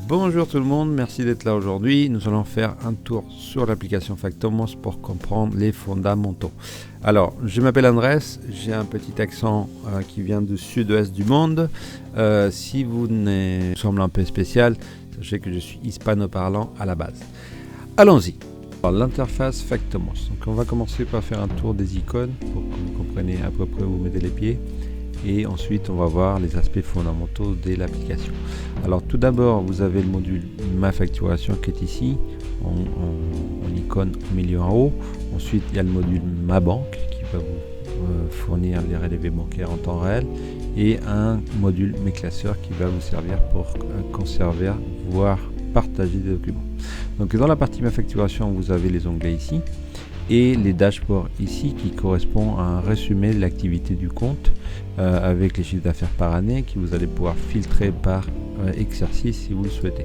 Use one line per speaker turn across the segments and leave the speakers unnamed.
Bonjour tout le monde, merci d'être là aujourd'hui. Nous allons faire un tour sur l'application Factomos pour comprendre les fondamentaux. Alors, je m'appelle Andrés, j'ai un petit accent qui vient du sud-ouest du monde. Si vous me semblez un peu spécial, sachez que je suis hispano-parlant à la base. Allons-y. L'interface Factomos. Donc on va commencer par faire un tour des icônes pour que vous compreniez à peu près où vous mettez les pieds. Et ensuite on va voir les aspects fondamentaux de l'application. Alors tout d'abord vous avez le module Ma facturation qui est ici en icône au milieu en haut. Ensuite il y a le module Ma banque qui va vous fournir les relevés bancaires en temps réel et un module Mes classeurs qui va vous servir pour conserver, voire partager des documents. Donc dans la partie Ma facturation vous avez les onglets ici et les dashboards ici qui correspondent à un résumé de l'activité du compte avec les chiffres d'affaires par année que vous allez pouvoir filtrer par exercice si vous le souhaitez.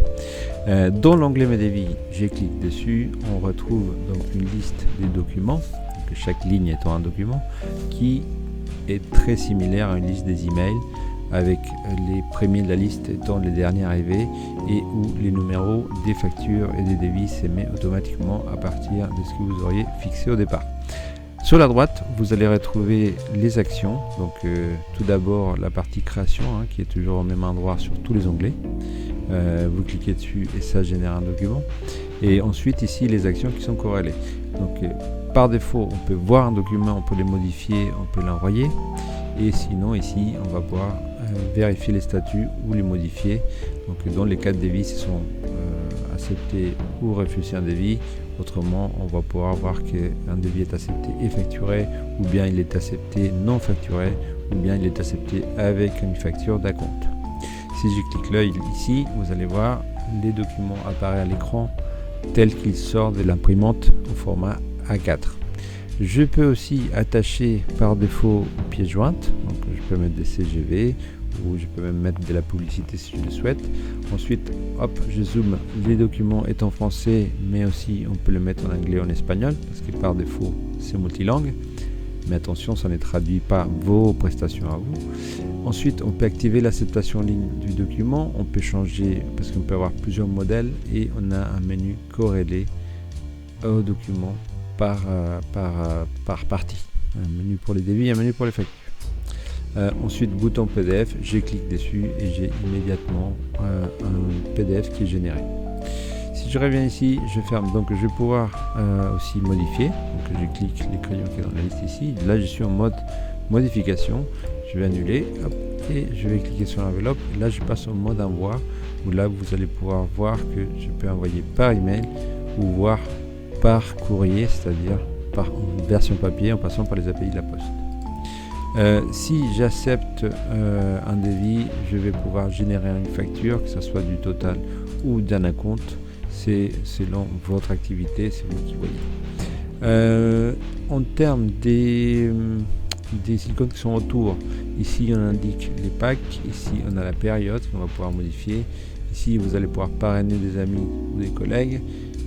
Dans l'onglet Mes devis, je clique dessus, on retrouve donc une liste des documents, donc chaque ligne étant un document, qui est très similaire à une liste des emails avec les premiers de la liste étant les derniers arrivés et où les numéros des factures et des devis s'émettent automatiquement à partir de ce que vous auriez fixé au départ. Sur la droite, vous allez retrouver les actions. Donc tout d'abord la partie création qui est toujours au même endroit sur tous les onglets. Vous cliquez dessus et ça génère un document. Et ensuite ici les actions qui sont corrélées. Donc par défaut on peut voir un document, on peut les modifier, on peut l'envoyer. Et sinon ici on va pouvoir vérifier les statuts ou les modifier. Donc dans les cas de devis, ce sont accepter ou refuser un devis. Autrement, on va pouvoir voir qu'un devis est accepté et facturé, ou bien il est accepté non facturé, ou bien il est accepté avec une facture d'acompte. Si je clique l'œil ici, vous allez voir les documents apparaître à l'écran tels qu'ils sortent de l'imprimante au format A4. Je peux aussi attacher par défaut pièce jointe, donc je peux mettre des CGV ou je peux même mettre de la publicité si je le souhaite. Ensuite, hop, je zoome, les documents est en français, mais aussi on peut le mettre en anglais ou en espagnol, parce que par défaut c'est multilingue. Mais attention, ça ne traduit pas vos prestations à vous. Ensuite, on peut activer l'acceptation en ligne du document, on peut changer, parce qu'on peut avoir plusieurs modèles, et on a un menu corrélé au document par partie. Un menu pour les devis, un menu pour les factures. Ensuite, bouton PDF, je clique dessus et j'ai immédiatement un PDF qui est généré. Si je reviens ici, je ferme, donc je vais pouvoir aussi modifier. Donc je clique les crayons qui sont dans la liste ici. Là, je suis en mode modification. Je vais annuler hop, et je vais cliquer sur l'enveloppe. Là, je passe en mode envoi où là, vous allez pouvoir voir que je peux envoyer par email ou voir par courrier, c'est-à-dire par version papier en passant par les API de la Poste. Si j'accepte un devis, je vais pouvoir générer une facture, que ce soit du total ou d'un acompte. C'est selon votre activité, c'est vous qui voyez. En termes des icônes qui sont autour, ici on indique les packs, ici on a la période qu'on va pouvoir modifier. Ici vous allez pouvoir parrainer des amis ou des collègues.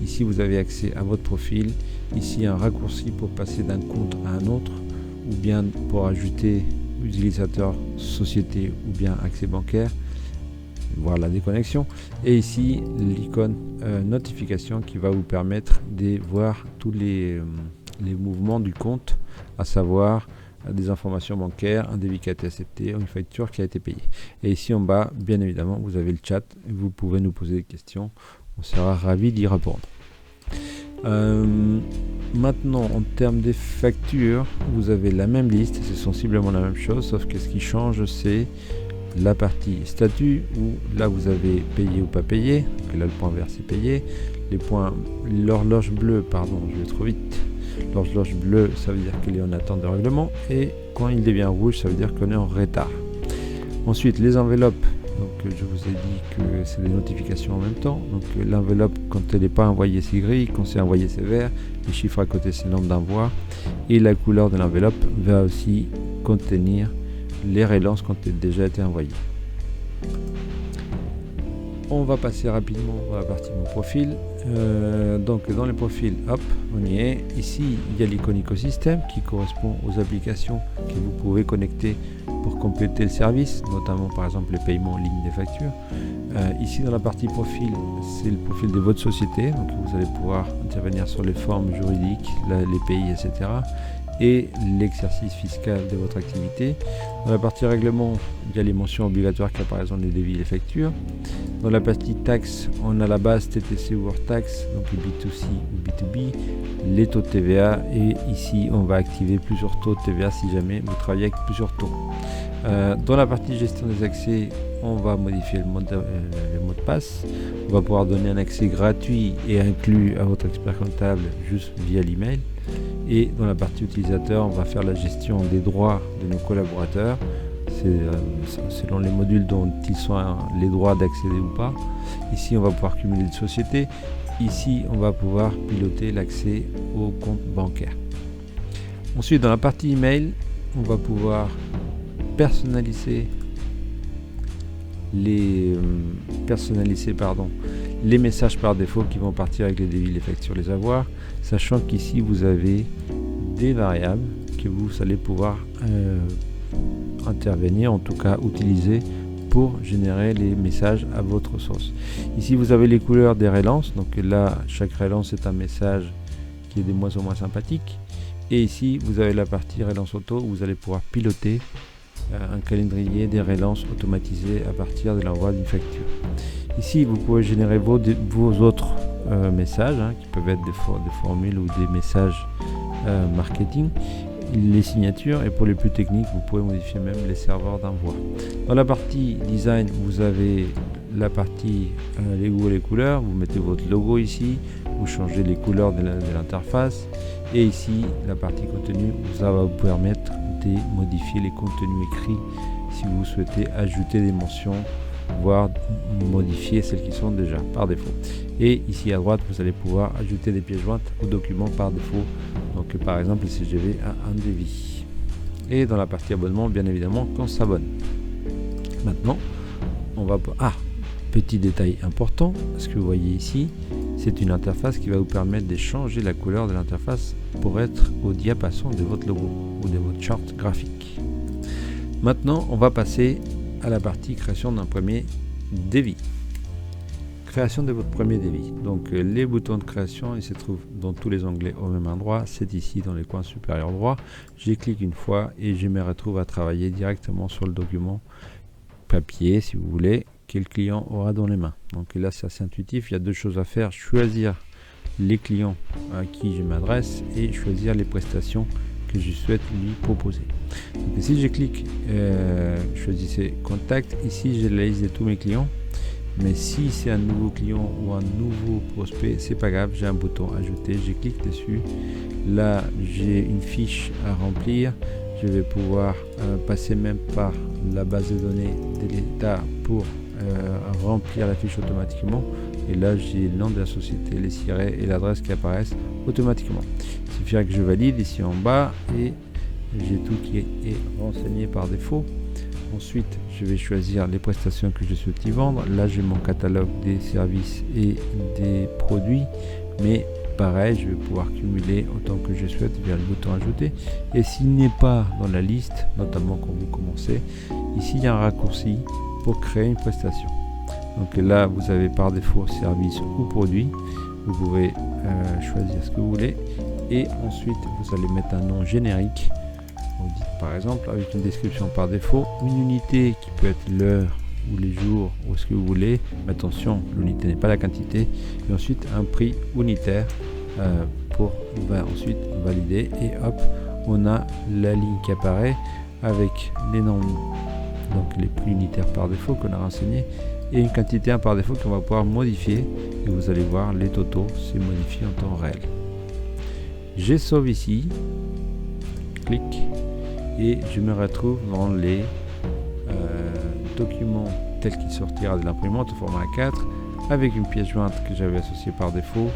Ici vous avez accès à votre profil. Ici un raccourci pour passer d'un compte à un autre, ou bien pour ajouter utilisateur, société ou bien accès bancaire, voir la déconnexion. Et ici l'icône notification qui va vous permettre de voir tous les mouvements du compte, à savoir des informations bancaires, un devis qui a été accepté, une facture qui a été payée. Et ici en bas, bien évidemment, vous avez le chat et vous pouvez nous poser des questions. On sera ravis d'y répondre. Maintenant, en termes des factures, vous avez la même liste, c'est sensiblement la même chose, sauf que ce qui change, c'est la partie statut, où là vous avez payé ou pas payé, donc là le point vert c'est payé, l'horloge bleue, pardon, je vais trop vite, l'horloge bleue ça veut dire qu'il est en attente de règlement, et quand il devient rouge ça veut dire qu'on est en retard. Ensuite les enveloppes, donc je vous ai dit que c'est des notifications en même temps, donc l'enveloppe quand elle n'est pas envoyée c'est gris, quand c'est envoyé c'est vert, les chiffres à côté c'est le nombre d'envois, et la couleur de l'enveloppe va aussi contenir les relances quand elles ont déjà été envoyées. On va passer rapidement à la partie mon profil. Donc dans les profils, hop, on y est. Ici, il y a l'icône écosystème qui correspond aux applications que vous pouvez connecter pour compléter le service, notamment par exemple les paiements en ligne des factures. Ici dans la partie profil, c'est le profil de votre société, donc vous allez pouvoir intervenir sur les formes juridiques, les pays, etc. et l'exercice fiscal de votre activité. Dans la partie règlement, il y a les mentions obligatoires qui apparaissent dans les devis et les factures. Dans la partie taxe, on a la base TTC ou hors taxe, donc les B2C ou B2B, les taux de TVA, et ici on va activer plusieurs taux de TVA si jamais vous travaillez avec plusieurs taux. Dans la partie gestion des accès, on va modifier le mot de passe. On va pouvoir donner un accès gratuit et inclus à votre expert comptable juste via l'email. Et dans la partie utilisateur, on va faire la gestion des droits de nos collaborateurs. C'est selon les modules dont ils sont les droits d'accéder ou pas. Ici, on va pouvoir cumuler de sociétés. Ici, on va pouvoir piloter l'accès au compte bancaire. Ensuite, dans la partie email, on va pouvoir personnaliser les messages par défaut qui vont partir avec les devis, les factures, les avoirs, sachant qu'ici vous avez des variables que vous allez pouvoir intervenir, en tout cas utiliser pour générer les messages à votre sauce. Ici vous avez les couleurs des relances, donc là chaque relance est un message qui est de moins en moins sympathique, et ici vous avez la partie relance auto où vous allez pouvoir piloter un calendrier des relances automatisées à partir de l'envoi d'une facture. Ici vous pouvez générer vos autres messages qui peuvent être des formules ou des messages marketing, les signatures, et pour les plus techniques vous pouvez modifier même les serveurs d'envoi. Dans la partie design, vous avez la partie les goûts et les couleurs, vous mettez votre logo ici, vous changez les couleurs de l'interface, et ici la partie contenu, ça va vous permettre de modifier les contenus écrits si vous souhaitez ajouter des mentions, voire modifier celles qui sont déjà par défaut. Et ici à droite, vous allez pouvoir ajouter des pièces jointes aux documents par défaut, donc par exemple le CGV à un devis. Et dans la partie abonnement, bien évidemment, qu'on s'abonne. Maintenant, on va... petit détail important, ce que vous voyez ici, c'est une interface qui va vous permettre de changer la couleur de l'interface pour être au diapason de votre logo ou de votre charte graphique. Maintenant, on va passer à la partie création d'un premier devis. Création de votre premier devis. Donc les boutons de création, ils se trouvent dans tous les onglets au même endroit. C'est ici dans les coins supérieurs droits. J'y clique une fois et je me retrouve à travailler directement sur le document papier, si vous voulez, que le client aura dans les mains. Donc là c'est assez intuitif, il y a deux choses à faire: choisir les clients à qui je m'adresse et choisir les prestations que je souhaite lui proposer. Donc si je clique choisissez contact, ici j'ai la liste de tous mes clients, mais si c'est un nouveau client ou un nouveau prospect, c'est pas grave, j'ai un bouton ajouter, je clique dessus, là j'ai une fiche à remplir, je vais pouvoir passer même par la base de données de l'État pour remplir la fiche automatiquement, et là j'ai le nom de la société, les sirets et l'adresse qui apparaissent automatiquement. Il suffira que je valide ici en bas et j'ai tout qui est renseigné par défaut. Ensuite je vais choisir les prestations que je souhaite y vendre. Là j'ai mon catalogue des services et des produits, mais pareil je vais pouvoir cumuler autant que je souhaite via le bouton ajouter, et s'il n'est pas dans la liste, notamment quand vous commencez, ici il y a un raccourci pour créer une prestation. Donc là vous avez par défaut service ou produit, vous pouvez choisir ce que vous voulez, et ensuite vous allez mettre un nom générique. Vous dites par exemple avec une description par défaut, une unité qui peut être l'heure ou les jours ou ce que vous voulez, mais attention, l'unité n'est pas la quantité, et ensuite un prix unitaire pour ensuite valider, et hop, on a la ligne qui apparaît avec les noms, donc les prix unitaires par défaut qu'on a renseigné, et une quantité par défaut qu'on va pouvoir modifier, et vous allez voir les totaux c'est modifié en temps réel. Je sauve ici, clic, et je me retrouve dans les documents tel qu'il sortira de l'imprimante au format A4 avec une pièce jointe que j'avais associée par défaut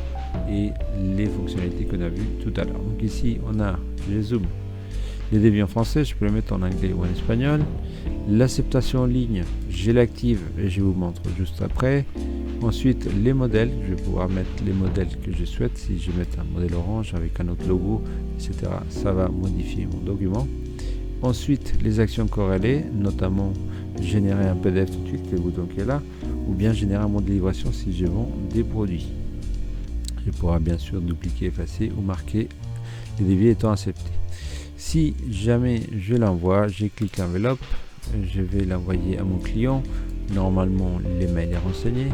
et les fonctionnalités qu'on a vues tout à l'heure. Donc ici on a, je zoom, les devis en français, je peux le mettre en anglais ou en espagnol. L'acceptation en ligne, je l'active et je vous montre juste après. Ensuite les modèles, je vais pouvoir mettre les modèles que je souhaite. Si je mets un modèle orange avec un autre logo, etc., ça va modifier mon document. Ensuite, les actions corrélées, notamment générer un PDF tout de suite, le bouton qui est là, ou bien générer un mode de livraison si je vends des produits. Je pourrai bien sûr dupliquer, effacer ou marquer les devis étant acceptés. Si jamais je l'envoie, je clique l'enveloppe, je vais l'envoyer à mon client. Normalement, l'email est renseigné.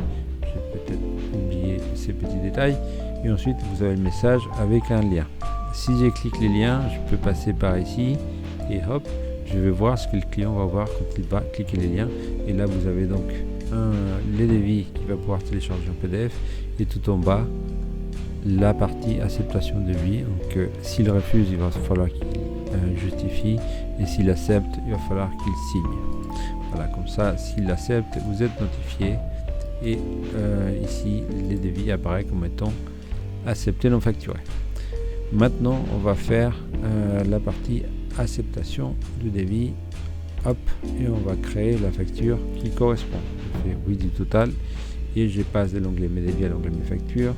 J'ai peut-être oublié ces petits détails. Et ensuite, vous avez le message avec un lien. Si je clique les liens, je peux passer par ici et hop, je vais voir ce que le client va voir quand il va cliquer les liens. Et là, vous avez donc les devis qu'il va pouvoir télécharger en PDF et tout en bas, la partie acceptation de devis. Donc, s'il refuse, il va falloir qu'il justifie, et s'il accepte, il va falloir qu'il signe. Voilà, comme ça, s'il accepte, vous êtes notifié et ici, les devis apparaissent comme étant acceptés non facturés. Maintenant, on va faire la partie acceptation du devis. Hop, et on va créer la facture qui correspond. Je fais oui du total et je passe de l'onglet mes devis à l'onglet mes factures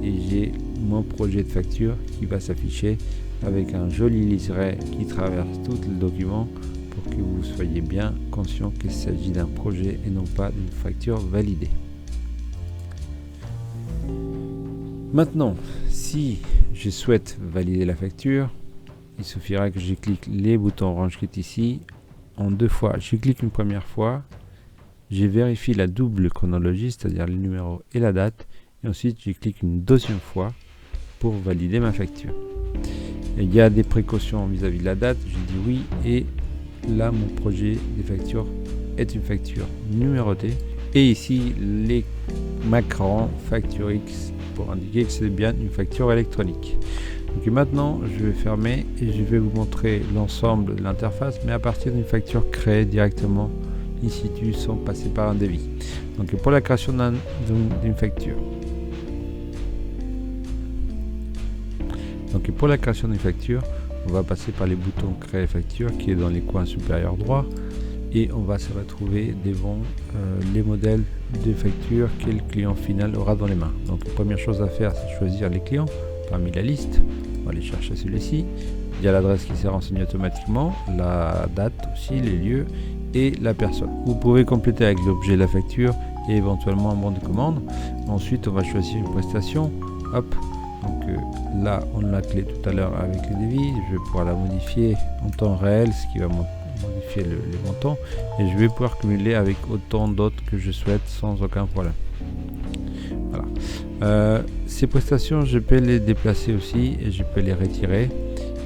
et j'ai mon projet de facture qui va s'afficher avec un joli liseré qui traverse tout le document pour que vous soyez bien conscient qu'il s'agit d'un projet et non pas d'une facture validée. Maintenant, si je souhaite valider la facture, il suffira que je clique les boutons orange qui est ici en deux fois. Je clique une première fois, je vérifie la double chronologie, c'est-à-dire le numéro et la date, et ensuite je clique une deuxième fois pour valider ma facture. Et il y a des précautions vis-à-vis de la date, je dis oui, et là mon projet de facture est une facture numérotée, et ici les macrons facture X pour indiquer que c'est bien une facture électronique. Donc maintenant je vais fermer et je vais vous montrer l'ensemble de l'interface, mais à partir d'une facture créée directement in situ sans passer par un devis. Donc pour la création d'une facture, on va passer par les boutons créer facture qui est dans les coins supérieurs droits et on va se retrouver devant les modèles de facture que le client final aura dans les mains. Donc la première chose à faire, c'est choisir les clients parmi la liste. On va aller chercher celui-ci. Il y a l'adresse qui s'est renseignée automatiquement, la date aussi, les lieux et la personne. Vous pouvez compléter avec l'objet de la facture et éventuellement un bon de commande. Ensuite, on va choisir une prestation. Hop. Donc là, on l'a clé tout à l'heure avec les devis. Je vais pouvoir la modifier en temps réel, ce qui va modifier les montants. Et je vais pouvoir cumuler avec autant d'autres que je souhaite sans aucun problème. Voilà. Ces prestations, je peux les déplacer aussi et je peux les retirer.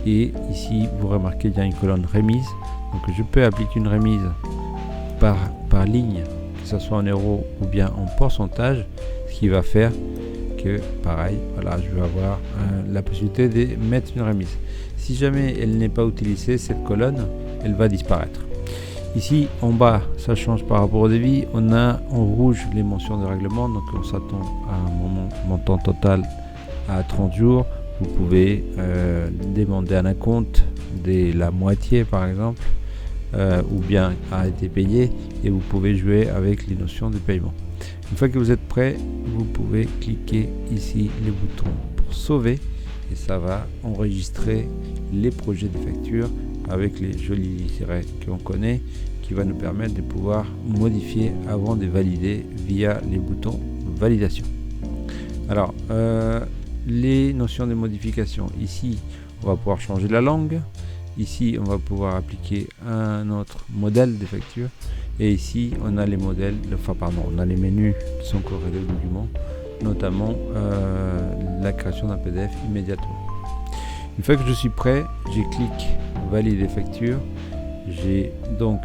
Et ici, vous remarquez, il y a une colonne remise. Donc je peux appliquer une remise par ligne, que ce soit en euros ou bien en pourcentage, ce qui va faire que, pareil, voilà, je vais avoir la possibilité de mettre une remise. Si jamais elle n'est pas utilisée, cette colonne, elle va disparaître. Ici, en bas, ça change par rapport au devis. On a en rouge les mentions de règlement, donc on s'attend à un montant total à 30 jours. Vous pouvez demander un acompte de la moitié, par exemple, ou bien a été payé, et vous pouvez jouer avec les notions de paiement. Une fois que vous êtes prêt, vous pouvez cliquer ici les boutons pour sauver et ça va enregistrer les projets de facture avec les jolis liserés qu'on connaît, qui va nous permettre de pouvoir modifier avant de valider via les boutons validation. Alors les notions de modification, ici on va pouvoir changer la langue, ici on va pouvoir appliquer un autre modèle de facture, et ici on a les modèles, on a les menus qui sont corrélés au document, notamment la création d'un PDF immédiatement. Une fois que je suis prêt, je clique valider facture. J'ai donc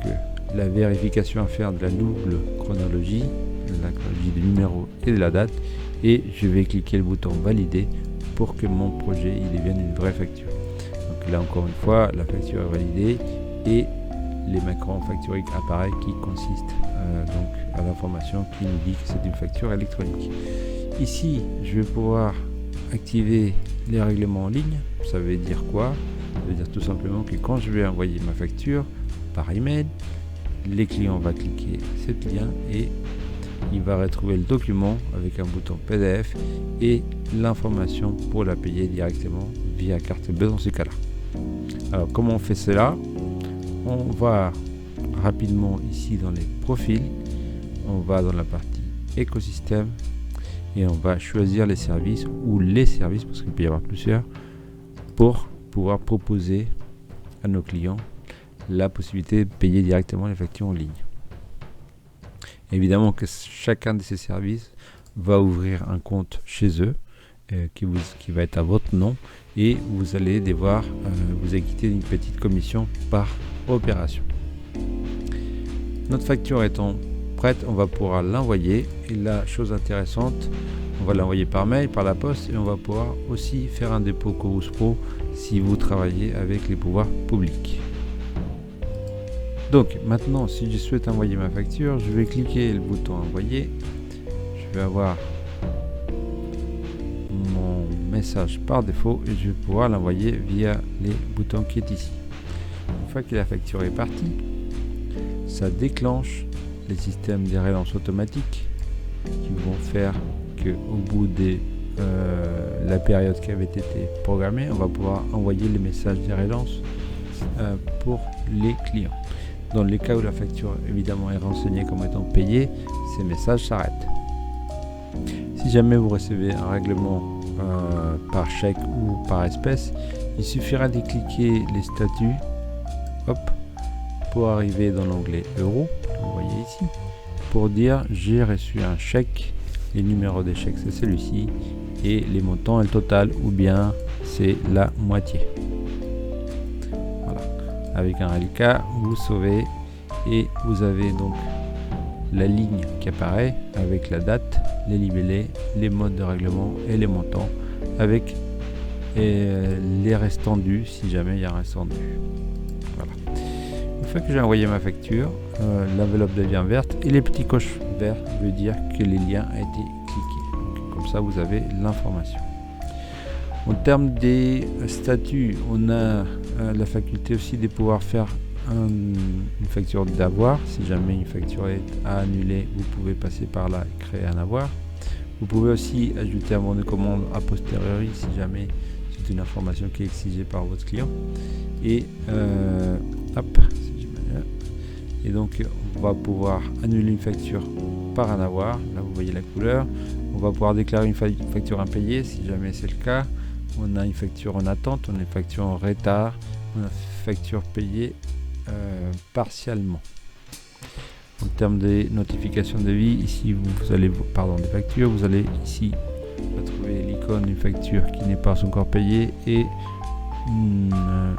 la vérification à faire de la double chronologie, du numéro et de la date, et je vais cliquer le bouton valider pour que mon projet il devienne une vraie facture. Donc là encore une fois, la facture est validée et les macrons facturiques apparaissent qui consistent donc à l'information qui nous dit que c'est une facture électronique. Ici, je vais pouvoir activer les règlements en ligne. Ça veut dire quoi? Ça veut dire tout simplement que quand je vais envoyer ma facture par email, les clients vont cliquer cet lien et il va retrouver le document avec un bouton PDF et l'information pour la payer directement via carte bleue dans ce cas-là. Alors comment on fait cela? on va rapidement ici dans les profils, on va dans la partie écosystème et on va choisir les services ou les services, parce qu'il peut y avoir plusieurs, pour pouvoir proposer à nos clients la possibilité de payer directement les factures en ligne. Évidemment que chacun de ces services va ouvrir un compte chez eux qui va être à votre nom, et vous allez devoir vous acquitter d'une petite commission par opération. Notre facture étant prête, on va pouvoir l'envoyer, et la chose intéressante, on va l'envoyer par mail, par la poste, et on va pouvoir aussi faire un dépôt Chorus Pro si vous travaillez avec les pouvoirs publics. Donc maintenant, si je souhaite envoyer ma facture, je vais cliquer le bouton envoyer, je vais avoir mon message par défaut et je vais pouvoir l'envoyer via les boutons qui est ici. Une fois que la facture est partie, ça déclenche les systèmes des relances automatiques qui vont faire qu'au bout de la période qui avait été programmée, on va pouvoir envoyer les messages des relances pour les clients. Dans les cas où la facture évidemment est renseignée comme étant payée, ces messages s'arrêtent. Si jamais vous recevez un règlement par chèque ou par espèce, il suffira de cliquer les statuts, hop, pour arriver dans l'onglet Euro, vous voyez ici, pour dire j'ai reçu un chèque, les numéros des chèques c'est celui-ci, et les montants et le total, ou bien c'est la moitié. Voilà, avec un reliquat, vous sauvez et vous avez donc la ligne qui apparaît avec la date, les libellés, les modes de règlement et les montants, avec les restants dus si jamais il y a un restant dû. Voilà. Une fois que j'ai envoyé ma facture, l'enveloppe devient verte et les petits coches verts veut dire que les liens ont été cliqués. Donc, comme ça vous avez l'information. En termes des statuts, on a la faculté aussi de pouvoir faire une facture d'avoir. Si jamais une facture est à annuler, vous pouvez passer par là et créer un avoir. Vous pouvez aussi ajouter un bon de commande a posteriori si jamais c'est une information qui est exigée par votre client. Et hop, et donc on va pouvoir annuler une facture par un avoir. Là vous voyez la couleur. On va pouvoir déclarer une facture impayée si jamais c'est le cas. On a une facture en attente, on a une facture en retard, on a une facture payée partiellement. En termes de notifications de vie, ici vous allez, des factures, vous allez ici retrouver l'icône d'une facture qui n'est pas encore payée et une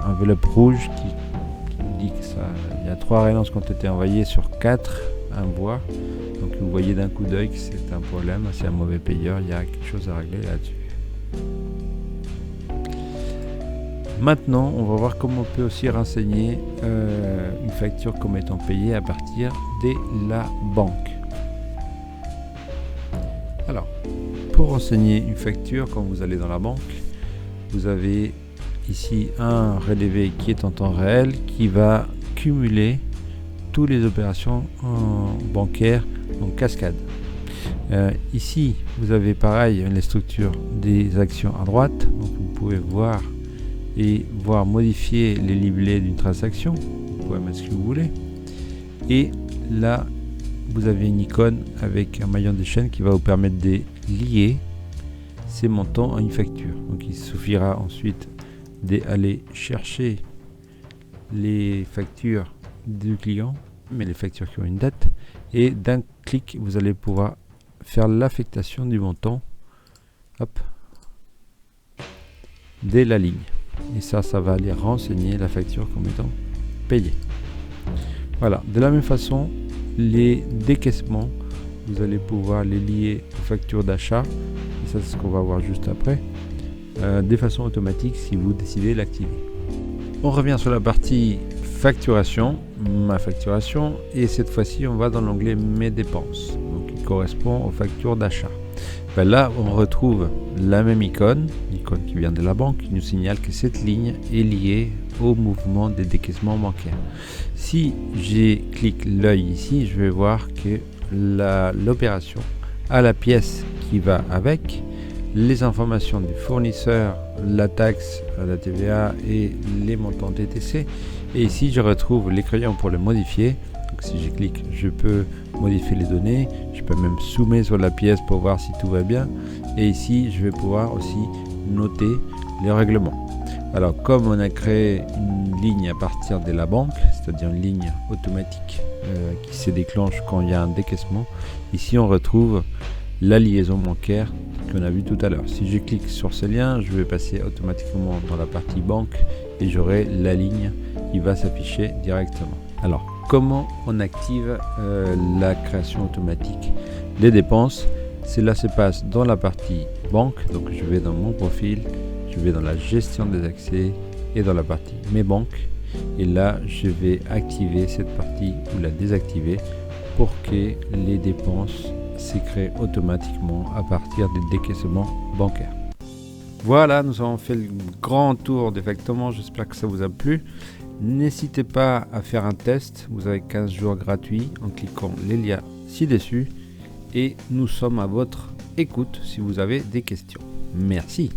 enveloppe rouge qui nous dit que il y a 3 relances qui ont été envoyées sur 4 envois. Donc vous voyez d'un coup d'œil que c'est un problème, c'est un mauvais payeur, il y a quelque chose à régler là-dessus. Maintenant, on va voir comment on peut aussi renseigner une facture comme étant payée à partir de la banque. Alors, pour renseigner une facture, quand vous allez dans la banque, vous avez ici un relevé qui est en temps réel, qui va cumuler toutes les opérations bancaires en cascade. Ici, vous avez pareil les structures des actions à droite, donc vous pouvez voir modifier les libellés d'une transaction. Vous pouvez mettre ce que vous voulez. Et là, vous avez une icône avec un maillon de chaîne qui va vous permettre de lier ces montants à une facture. Donc il suffira ensuite d'aller chercher les factures du client, mais les factures qui ont une date, et d'un clic, vous allez pouvoir faire l'affectation du montant, hop, dès la ligne. Et ça va aller renseigner la facture comme étant payée. Voilà, de la même façon, les décaissements, vous allez pouvoir les lier aux factures d'achat, et ça c'est ce qu'on va voir juste après, de façon automatique si vous décidez de l'activer. On revient sur la partie facturation, ma facturation, et cette fois-ci on va dans l'onglet mes dépenses, donc il correspond aux factures d'achat. Ben là, on retrouve la même icône, l'icône qui vient de la banque, qui nous signale que cette ligne est liée au mouvement des décaissements bancaires. Si je clique l'œil ici, je vais voir que l'opération a la pièce qui va avec, les informations du fournisseur, la taxe, la TVA et les montants TTC, Et ici, je retrouve les crayons pour les modifier. Donc si je clique, je peux modifier les données. Je peux même zoomer sur la pièce pour voir si tout va bien. Et ici, je vais pouvoir aussi noter les règlements. Alors, comme on a créé une ligne à partir de la banque, c'est-à-dire une ligne automatique qui se déclenche quand il y a un décaissement, ici on retrouve la liaison bancaire qu'on a vu tout à l'heure. Si je clique sur ce lien, je vais passer automatiquement dans la partie banque et j'aurai la ligne qui va s'afficher directement. Alors, comment on active la création automatique des dépenses? Cela se passe dans la partie banque, donc je vais dans mon profil, je vais dans la gestion des accès et dans la partie mes banques, et là je vais activer cette partie ou la désactiver pour que les dépenses se créent automatiquement à partir des décaissements bancaires. Voilà, nous avons fait le grand tour d'Effectivement, j'espère que ça vous a plu. N'hésitez pas à faire un test, vous avez 15 jours gratuits en cliquant les liens ci-dessus et nous sommes à votre écoute si vous avez des questions. Merci.